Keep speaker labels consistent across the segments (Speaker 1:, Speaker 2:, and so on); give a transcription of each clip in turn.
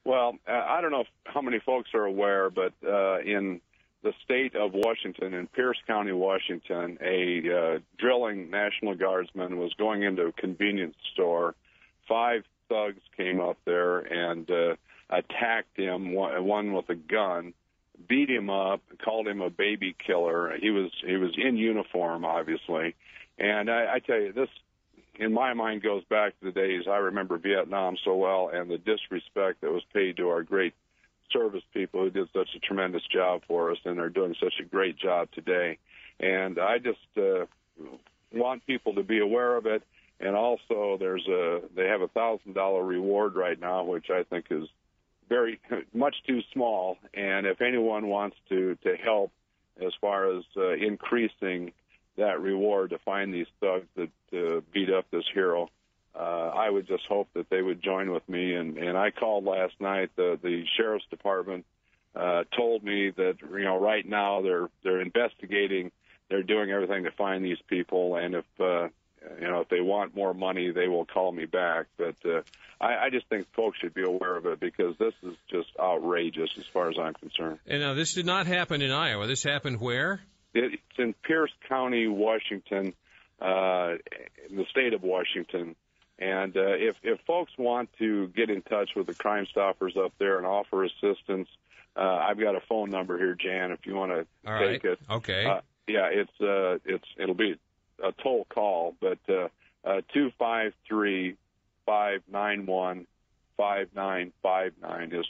Speaker 1: Well, I don't know how many folks are aware, but in the state of Washington, in Pierce County, Washington, a drilling National Guardsman was going into a convenience store. 5 thugs came up there and attacked him, one with a gun, beat him up, called him a baby killer. He was in uniform, obviously. And I tell you, this, in my mind, goes back to the days I remember Vietnam so well, and the disrespect that was paid to our great service people who did such a tremendous job for us and are doing such a great job today. And I just want people to be aware of it. And also, they have a $1,000 reward right now, which I think is very much too small. And if anyone wants to help as far as increasing that reward to find these thugs that beat up this hero, I would just hope that they would join with me. And I called last night. The sheriff's department told me that right now they're investigating. They're doing everything to find these people, and if they want more money, they will call me back. But I just think folks should be aware of it, because this is just outrageous as far as I'm concerned.
Speaker 2: And now this did not happen in Iowa. This happened where?
Speaker 1: It's in Pierce County, Washington, in the state of Washington. And if folks want to get in touch with the Crime Stoppers up there and offer assistance, I've got a phone number here, Jan, if you want to take it.
Speaker 2: Okay.
Speaker 1: Yeah, it'll be a toll call, but 253-591-5959 is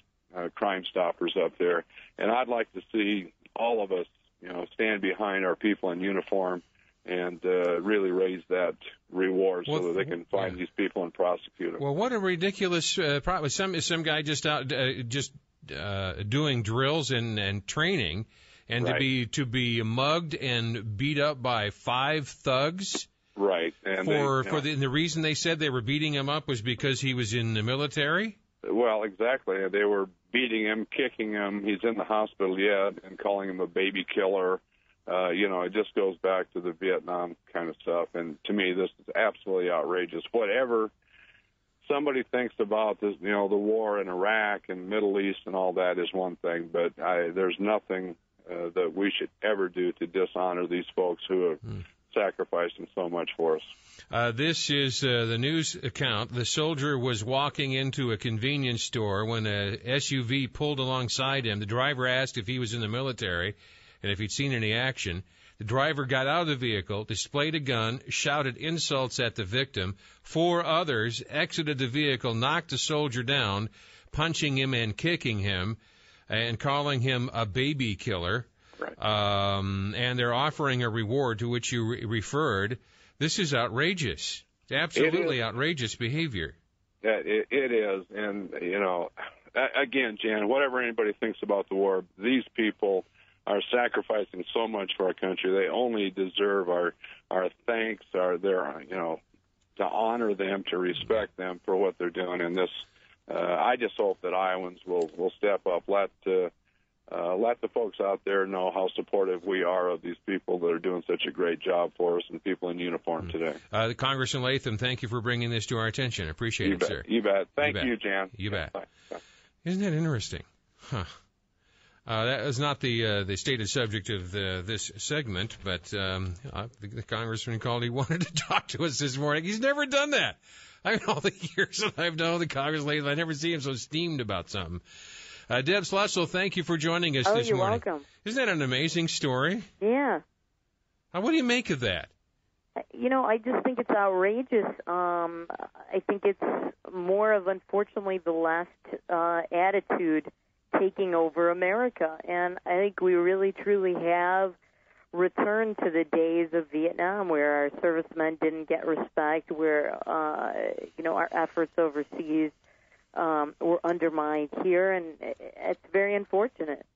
Speaker 1: Crime Stoppers up there. And I'd like to see all of us, stand behind our people in uniform and really raise that reward so that they can find these people and prosecute them.
Speaker 2: Well, what a ridiculous problem. Some guy just out doing drills and training, and
Speaker 1: right.
Speaker 2: to be mugged and beat up by 5 thugs.
Speaker 1: Right. And
Speaker 2: the reason they said they were beating him up was because he was in the military?
Speaker 1: Well, exactly. They were beating him, kicking him. He's in the hospital yet, and calling him a baby killer. It just goes back to the Vietnam kind of stuff. And to me, this is absolutely outrageous. Whatever somebody thinks about this, the war in Iraq and Middle East and all that is one thing, but there's nothing that we should ever do to dishonor these folks who have sacrificing so much for us.
Speaker 2: This is the news account. The soldier was walking into a convenience store when a SUV pulled alongside him. The driver asked if he was in the military and if he'd seen any action. The driver got out of the vehicle, displayed a gun, shouted insults at the victim. 4 others exited the vehicle, knocked the soldier down, punching him and kicking him, and calling him a baby killer.
Speaker 1: Right.
Speaker 2: And they're offering a reward to which you referred. This is outrageous. Absolutely outrageous behavior.
Speaker 1: It is. And, again, Jan, whatever anybody thinks about the war, these people are sacrificing so much for our country. They only deserve our thanks, to honor them, to respect them for what they're doing. And this, I just hope that Iowans will step up, let the folks out there know how supportive we are of these people that are doing such a great job for us and people in uniform today.
Speaker 2: Congressman Latham, thank you for bringing this to our attention. Appreciate it, sir.
Speaker 1: You bet. Thank you, Jan.
Speaker 2: You bet.
Speaker 1: Bye.
Speaker 2: Isn't that interesting? Huh. That is not the stated subject of this segment, but the congressman called. He wanted to talk to us this morning. He's never done that. I mean, all the years that I've known the congressman, I never see him so steamed about something. Deb Slutsel, thank you for joining us this morning.
Speaker 3: You're welcome.
Speaker 2: Isn't that an amazing story?
Speaker 3: Yeah.
Speaker 2: What do you make of that?
Speaker 3: I just think it's outrageous. I think it's more of, unfortunately, the last attitude taking over America. And I think we really, truly have returned to the days of Vietnam where our servicemen didn't get respect, where, our efforts overseas were undermined here, and it's very unfortunate.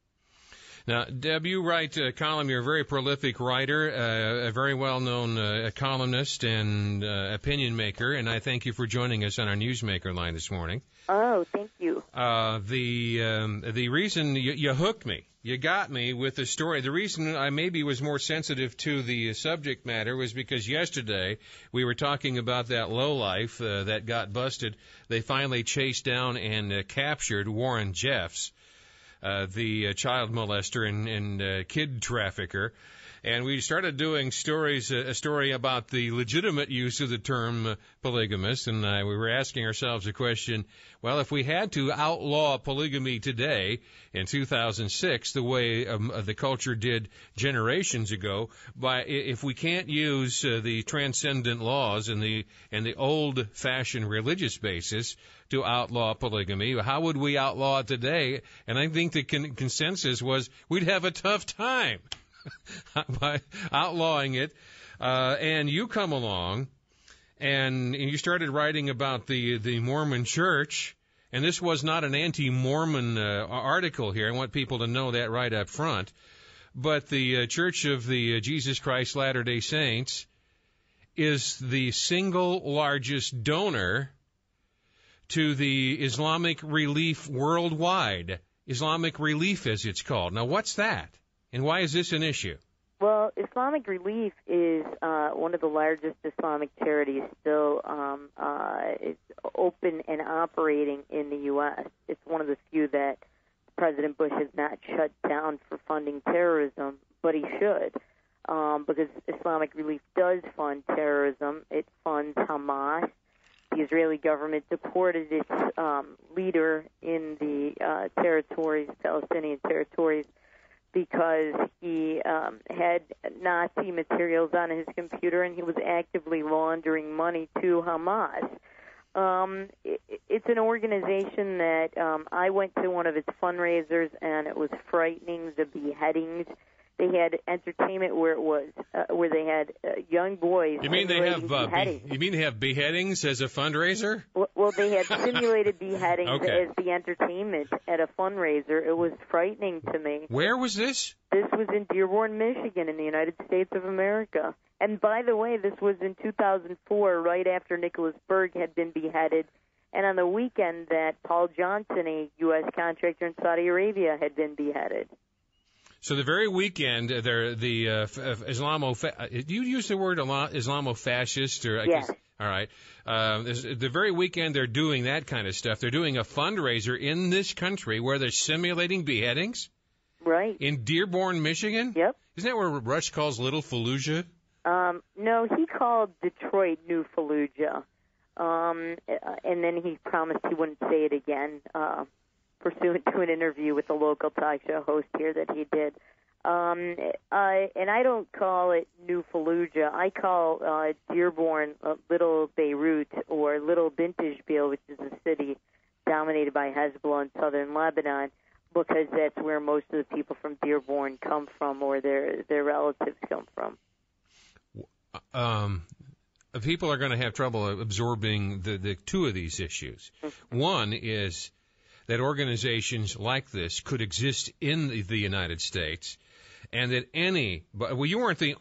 Speaker 2: Now, Deb, you write a column. You're a very prolific writer, a very well-known columnist and opinion maker, and I thank you for joining us on our Newsmaker line this morning.
Speaker 3: Oh, thank you.
Speaker 2: The reason you hooked me, you got me with the story. The reason I maybe was more sensitive to the subject matter was because yesterday we were talking about that lowlife that got busted. They finally chased down and captured Warren Jeffs, the child molester and kid trafficker. And we started doing a story about the legitimate use of the term polygamist, and we were asking ourselves the question, well, if we had to outlaw polygamy today in 2006 the way the culture did generations ago, if we can't use the transcendent laws and the old-fashioned religious basis to outlaw polygamy, how would we outlaw it today? And I think the consensus was we'd have a tough time by outlawing it, and you come along, and you started writing about the Mormon Church, and this was not an anti-Mormon article here. I want people to know that right up front. But the Church of the Jesus Christ Latter-day Saints is the single largest donor to the Islamic Relief worldwide. Islamic Relief, as it's called. Now, what's that? And why is this an issue?
Speaker 3: Well, Islamic Relief is one of the largest Islamic charities still is open and operating in the U.S. It's one of the few that President Bush has not shut down for funding terrorism, but he should, because Islamic Relief does fund terrorism. It funds Hamas. The Israeli government deported its leader in the Palestinian territories, because he had Nazi materials on his computer and he was actively laundering money to Hamas. It's an organization that I went to one of its fundraisers, and it was frightening, the beheadings. They had entertainment where they had young boys.
Speaker 2: You mean they have beheadings as a fundraiser?
Speaker 3: Well, they had simulated beheadings
Speaker 2: Okay.
Speaker 3: as the entertainment at a fundraiser. It was frightening to me.
Speaker 2: Where was this?
Speaker 3: This was in Dearborn, Michigan, in the United States of America. And by the way, this was in 2004, right after Nicholas Berg had been beheaded, and on the weekend that Paul Johnson, a U.S. contractor in Saudi Arabia, had been beheaded.
Speaker 2: So the very weekend, do you use the word Islamofascist? Or
Speaker 3: Yes.
Speaker 2: All right. The very weekend they're doing that kind of stuff. They're doing a fundraiser in this country where they're simulating beheadings?
Speaker 3: Right.
Speaker 2: In Dearborn, Michigan?
Speaker 3: Yep.
Speaker 2: Isn't that where Rush calls Little Fallujah?
Speaker 3: No, he called Detroit New Fallujah. And then he promised he wouldn't say it again, pursuant to an interview with a local talk show host here that he did. And I don't call it New Fallujah. I call Dearborn Little Beirut, or Little Bintishbeel, which is a city dominated by Hezbollah in southern Lebanon, because that's where most of the people from Dearborn come from, or their relatives come from.
Speaker 2: People are going to have trouble absorbing the two of these issues. One is that organizations like this could exist in the United States, and that you weren't the